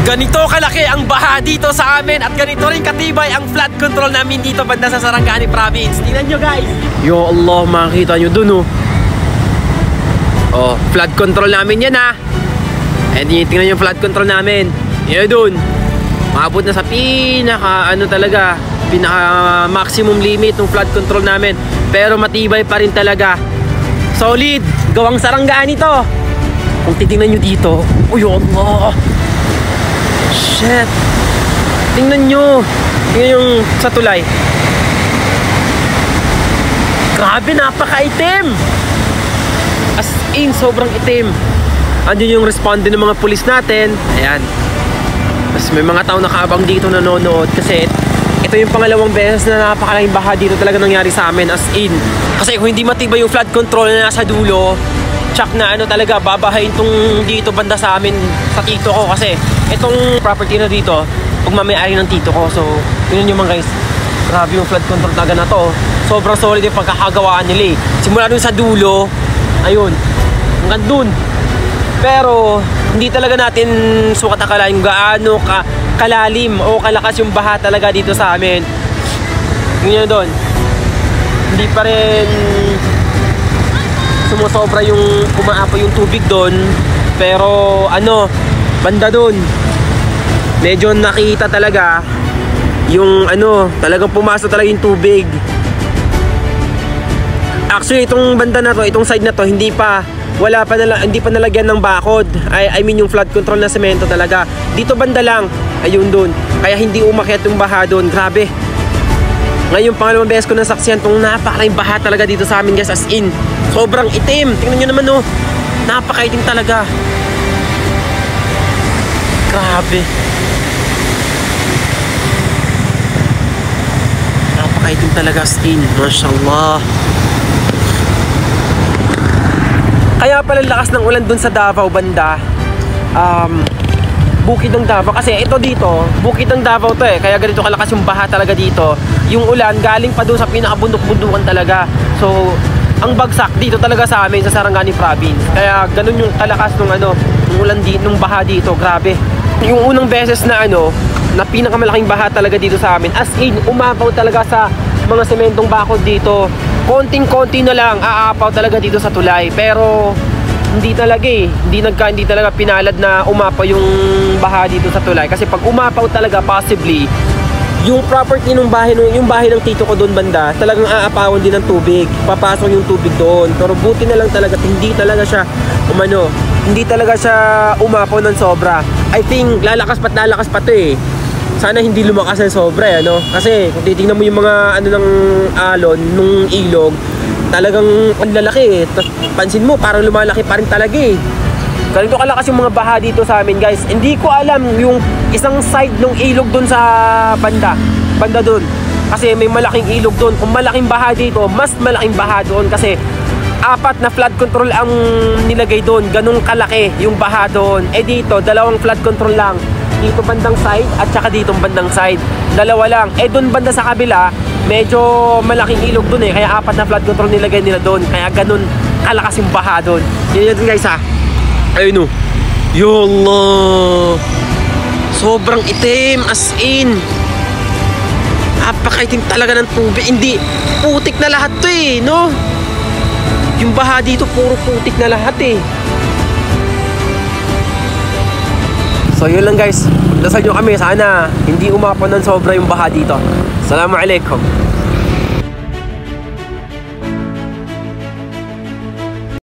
Ganito kalaki ang baha dito sa amin at ganito rin katibay ang flood control namin dito banda sa Sarangani Province. Tingnan nyo guys. Yo Allah, makikita nyo dun oh. Oh, flood control namin yan ha. And tingnan nyo flood control namin. Yan dun. Maabot na sa pinaka maximum limit ng flood control namin. Pero matibay pa rin talaga. Solid. Gawang Sarangani to. Kung titingnan nyo dito. Oh yo Allah. Shit. Tingnan nyo. Tingnan yung sa tulay. Grabe, napaka-itim. As in, sobrang itim. Andiyan yung responde ng mga pulis natin. Ayan. Tapos may mga tao nakaabang dito nanonood. Kasi ito yung pangalawang beses na napakalaking baha dito talaga nangyari sa amin. As in. Kasi kung hindi matibay yung flood control na nasa dulo, tsak na talaga babahayin tong dito banda sa amin sa tito ko. Kasi itong property na dito pagmamayari ng tito ko. So yun yung mga guys, grabe yung flood control talaga na to. Sobrang solid yung pagkakagawaan nila eh. Simula dun sa dulo, ayun, hanggang dun. Pero hindi talaga natin sukat akalain gaano kalalim o kalakas yung baha talaga dito sa amin. Yun doon, hindi pa rin sumusobra yung umaapoy yung tubig doon. Pero banda doon medyo nakita talaga yung talagang pumasok talaga yung tubig. Actually itong banda na to, itong side na to, hindi pa nalagyan ng bakod. I mean yung flood control na semento talaga. Dito banda lang, ayun doon. Kaya hindi umakyat yung baha doon. Grabe. Ngayon pangalawang beses ko nasaksihan tong napakalaking baha talaga dito sa amin guys. As in, sobrang itim. Tingnan nyo naman oh. Napakaitim talaga. Grabe. Napakaitim talaga as in. Mashallah. Kaya pala lakas ng ulan dun sa Davao banda. Bukid ng Davao. Kasi ito dito, bukid ng Davao to eh. Kaya ganito kalakas yung baha talaga dito. Yung ulan galing pa doon sa pinakabundok-bundukan talaga. So, ang bagsak dito talaga sa amin sa Sarangani Province. Kaya ganun yung kalakas ng ng ulan dito, ng baha dito. Grabe. Yung unang beses na na pinakamalaking baha talaga dito sa amin. As in, umapaw talaga sa mga sementong bakod dito. Konting-konti na lang aapaw talaga dito sa tulay. Pero hindi talaga eh. Hindi talaga pinalad na umapaw yung baha dito sa tulay. Kasi pag umapaw talaga, possibly yung property ng bahay, yung bahay ng tito ko doon banda, talagang aapawan din ng tubig. Papasok yung tubig doon. Pero buti na lang talaga, hindi talaga siya umapaw ng sobra. I think lalakas pa to eh. Sana hindi lumakas ng sobra Kasi kung titingnan mo yung mga ng alon nung ilog, talagang ang lalaki eh. Pansin mo parang lumalaki pa rin talaga eh. Ganito kalakas yung mga baha dito sa amin guys. Hindi ko alam yung isang side ng ilog dun sa banda dun. Kasi may malaking ilog dun. Kung malaking baha dito, mas malaking baha doon. Kasi 4 na flood control ang nilagay doon. Ganun kalaki yung baha doon. Eh dito, 2 flood control lang. Dito bandang side at saka ditong bandang side. 2 lang. Eh doon banda sa kabila, medyo malaking ilog doon eh. Kaya 4 na flood control nilagay nila doon. Kaya ganun kalakas yung baha doon. Yun yun guys ha. Ayun o. Ya Allah. Sobrang itim as in. Napakaitim talaga ng tubig. Hindi, putik na lahat to eh, no? Yung baha dito puro putik na lahat eh. So yun lang guys. Dasal nyo kami, sana hindi umapaw ng sobra yung baha dito. Assalamualaikum.